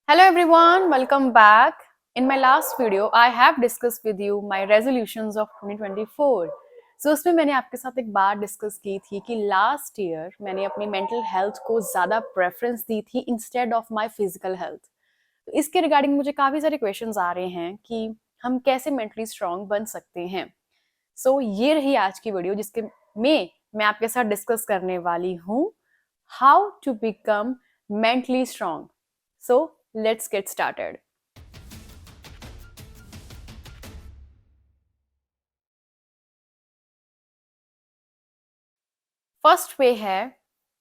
Hello everyone, welcome back. In my last video, I have discussed with you my resolutions of 2024. So उसमें मैंने आपके साथ एक बात डिस्कस की थी कि लास्ट ईयर मैंने अपनी मेंटल हेल्थ को ज़्यादा प्रेफरेंस दी थी instead of my physical health. तो इसके रिगार्डिंग मुझे काफ़ी सारे क्वेश्चंस आ रहे हैं कि हम कैसे मेंटली स्ट्रांग बन सकते हैं। ये रही आज की वीडियो जिसके में मैं आपके साथ डिस्कस करने वाली हूँ how to become mentally strong. So let's get started. First way है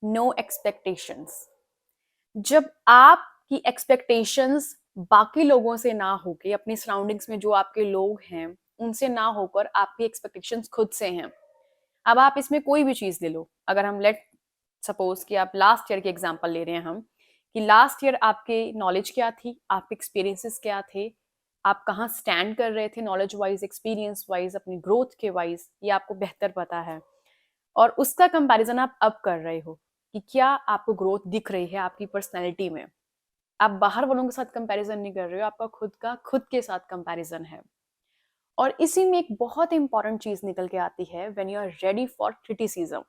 नो एक्सपेक्टेशंस। जब आपकी एक्सपेक्टेशंस बाकी लोगों से ना होके अपनी सराउंडिंग्स में जो आपके लोग हैं उनसे ना होकर आपकी एक्सपेक्टेशंस खुद से हैं। अब आप इसमें कोई भी चीज ले लो, अगर हम लेट सपोज कि आप लास्ट ईयर के एग्जांपल ले रहे हैं हम कि लास्ट ईयर आपके नॉलेज क्या थी, आपके एक्सपीरियंसेस क्या थे, आप कहाँ स्टैंड कर रहे थे नॉलेज वाइज, एक्सपीरियंस वाइज, अपनी ग्रोथ के वाइज, ये आपको बेहतर पता है। और उसका कंपैरिजन आप अब कर रहे हो कि क्या आपको ग्रोथ दिख रही है आपकी पर्सनैलिटी में। आप बाहर वालों के साथ कंपैरिजन नहीं कर रहे हो, आपका खुद का खुद के साथ कंपैरिजन है। और इसी में एक बहुत इंपॉर्टेंट चीज निकल के आती है when you are ready for criticism.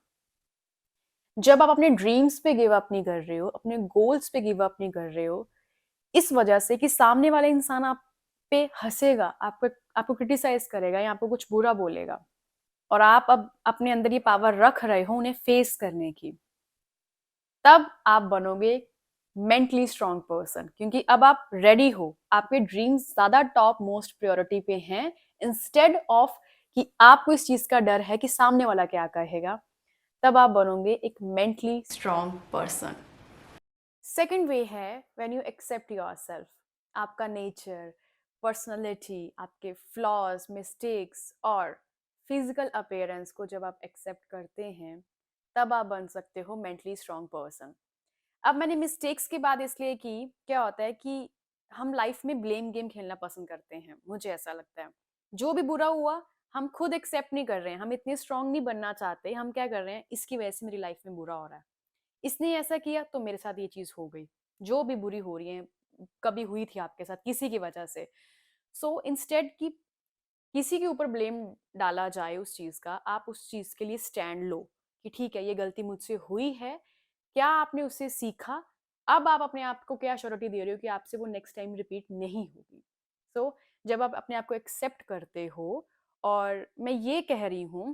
जब आप अपने ड्रीम्स पे गिव अप नहीं कर रहे हो, अपने गोल्स पे गिव अप नहीं कर रहे हो, इस वजह से कि सामने वाला इंसान आप पे हंसेगा, आपको आपको क्रिटिसाइज करेगा या आपको कुछ बुरा बोलेगा, और आप अब अपने अंदर ये पावर रख रहे हो उन्हें फेस करने की, तब आप बनोगे मेंटली स्ट्रांग पर्सन। क्योंकि अब आप रेडी हो, आपके ड्रीम्स ज्यादा टॉप मोस्ट प्रायोरिटी पे हैं इंस्टेड ऑफ कि आपको इस चीज का डर है कि सामने वाला क्या कहेगा। तब आप बनोगे एक mentally strong person. Second way है व्हेन यू एक्सेप्ट योरसेल्फ। आपका नेचर, पर्सनालिटी, आपके फ्लॉज, मिस्टेक्स और फिजिकल अपीयरेंस को जब आप एक्सेप्ट करते हैं तब आप बन सकते हो मेंटली स्ट्रांग पर्सन। अब मैंने मिस्टेक्स की बात इसलिए की, क्या होता है कि हम लाइफ में ब्लेम गेम खेलना पसंद करते हैं, मुझे ऐसा लगता है। जो भी बुरा हुआ हम खुद एक्सेप्ट नहीं कर रहे हैं, हम इतने स्ट्रांग नहीं बनना चाहते, हम क्या कर रहे हैं, इसकी वजह से मेरी लाइफ में बुरा हो रहा है, इसने ऐसा किया तो मेरे साथ ये चीज हो गई। जो भी बुरी हो रही है, कभी हुई थी आपके साथ किसी की वजह से। सो इंस्टेड कि किसी के ऊपर ब्लेम डाला जाए उस चीज का, आप उस चीज के लिए स्टैंड लो कि ठीक है ये गलती मुझसे हुई है, क्या आपने उससे सीखा, अब आप अपने आप को क्या श्योरिटी दे रहे हो कि आपसे वो नेक्स्ट टाइम रिपीट नहीं होगी। जब आप अपने आप को एक्सेप्ट करते हो, और मैं ये कह रही हूँ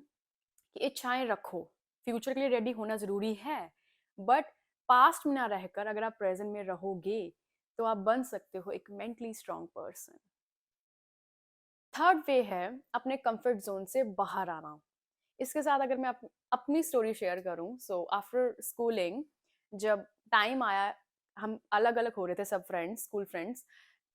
कि इच्छाएं रखो, फ्यूचर के लिए रेडी होना जरूरी है, बट पास्ट में ना रहकर अगर आप प्रेजेंट में रहोगे तो आप बन सकते हो एक mentally strong person. Third way है अपने कंफर्ट जोन से बाहर आना। इसके साथ अगर मैं अपनी स्टोरी शेयर करूं, सो आफ्टर स्कूलिंग जब टाइम आया, हम अलग अलग हो रहे थे सब फ्रेंड्स, स्कूल फ्रेंड्स।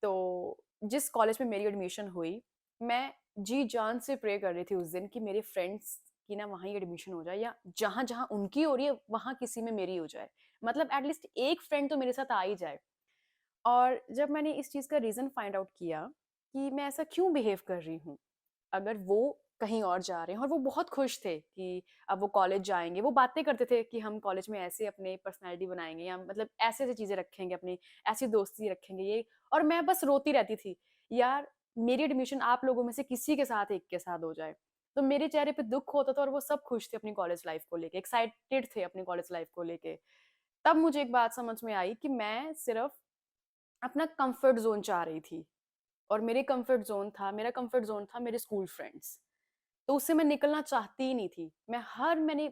तो जिस कॉलेज में मेरी एडमिशन हुई, मैं जी जान से प्रे कर रही थी उस दिन कि मेरे फ्रेंड्स की ना वहाँ ही एडमिशन हो जाए, या जहाँ जहाँ उनकी हो रही है वहाँ किसी में मेरी हो जाए, मतलब एटलीस्ट एक फ्रेंड तो मेरे साथ आ ही जाए। और जब मैंने इस चीज़ का रीज़न फाइंड आउट किया कि मैं ऐसा क्यों बिहेव कर रही हूँ, अगर वो कहीं और जा रहे हैं और वो बहुत खुश थे कि अब वो कॉलेज जाएंगे, वो बातें करते थे कि हम कॉलेज में ऐसे अपने पर्सनालिटी बनाएंगे, या मतलब ऐसे ऐसे चीज़ें रखेंगे, अपनी ऐसी दोस्ती रखेंगे ये, और मैं बस रोती रहती थी, यार मेरी एडमिशन आप लोगों में से किसी के साथ एक के साथ हो जाए। तो मेरे चेहरे पे दुख होता था और वो सब खुश थे अपनी कॉलेज लाइफ को लेके, एक्साइटेड थे अपनी कॉलेज लाइफ को लेके। तब मुझे एक बात समझ में आई कि मैं सिर्फ अपना कंफर्ट जोन चाह रही थी, और मेरा कंफर्ट जोन था मेरे स्कूल फ्रेंड्स। तो उससे मैं निकलना चाहती ही नहीं थी। मैंने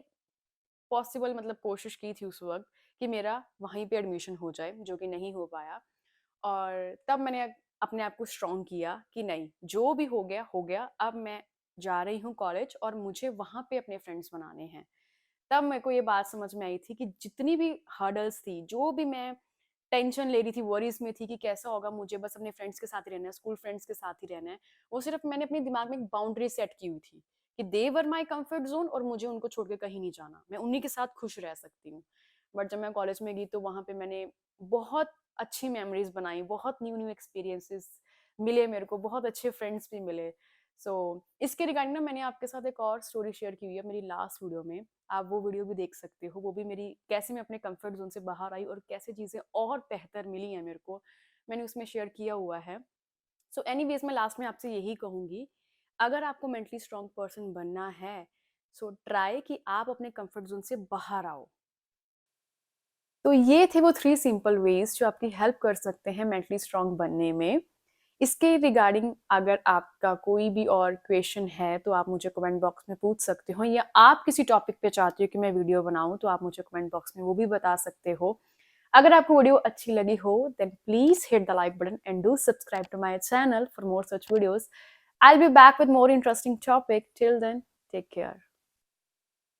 पॉसिबल मतलब कोशिश की थी उस वक्त कि मेरा वहीं पे एडमिशन हो जाए, जो कि नहीं हो पाया। और तब मैंने अपने आप को स्ट्रॉन्ग किया कि नहीं, जो भी हो गया हो गया, अब मैं जा रही हूँ कॉलेज और मुझे वहाँ पे अपने फ्रेंड्स बनाने हैं। तब मेरे को ये बात समझ में आई थी कि जितनी भी हर्डल्स थी, जो भी मैं टेंशन ले रही थी, वरीज में थी कि कैसा होगा, मुझे बस अपने फ्रेंड्स के साथ ही रहना है, स्कूल फ्रेंड्स के साथ ही रहना है, वो सिर्फ मैंने अपने दिमाग में एक बाउंड्री सेट की हुई थी कि दे वर माई कंफर्ट जोन और मुझे उनको छोड़ के कहीं नहीं जाना, मैं उन्हीं के साथ खुश रह सकती हूँ। बट जब मैं कॉलेज में गई तो वहाँ पे मैंने बहुत अच्छी मेमोरीज बनाई, बहुत न्यू न्यू एक्सपीरियंसेस मिले, मेरे को बहुत अच्छे फ्रेंड्स भी मिले। इसके रिगार्डिंग ना मैंने आपके साथ एक और स्टोरी शेयर की हुई है मेरी लास्ट वीडियो में, आप वो वीडियो भी देख सकते हो। वो भी मेरी कैसे मैं अपने कंफर्ट जोन से बाहर आई और कैसे चीज़ें और बेहतर मिली हैं मेरे को, मैंने उसमें शेयर किया हुआ है। सो एनीवेज मैं लास्ट में आपसे यही कहूँगी, अगर आपको मेंटली स्ट्रॉन्ग पर्सन बनना है सो ट्राई कि आप अपने कंफर्ट जोन से बाहर आओ। तो ये थे वो 3 सिंपल वेज जो आपकी हेल्प कर सकते हैं मेंटली स्ट्रॉन्ग बनने में। इसके रिगार्डिंग अगर आपका कोई भी और क्वेश्चन है तो आप मुझे कमेंट बॉक्स में पूछ सकते हो, या आप किसी टॉपिक पे चाहते हो कि मैं वीडियो बनाऊं तो आप मुझे कमेंट बॉक्स में वो भी बता सकते हो। अगर आपको वीडियो अच्छी लगी हो then please hit the like button and do subscribe to my channel for more such videos. I will be back with more interesting topic. Till then take care.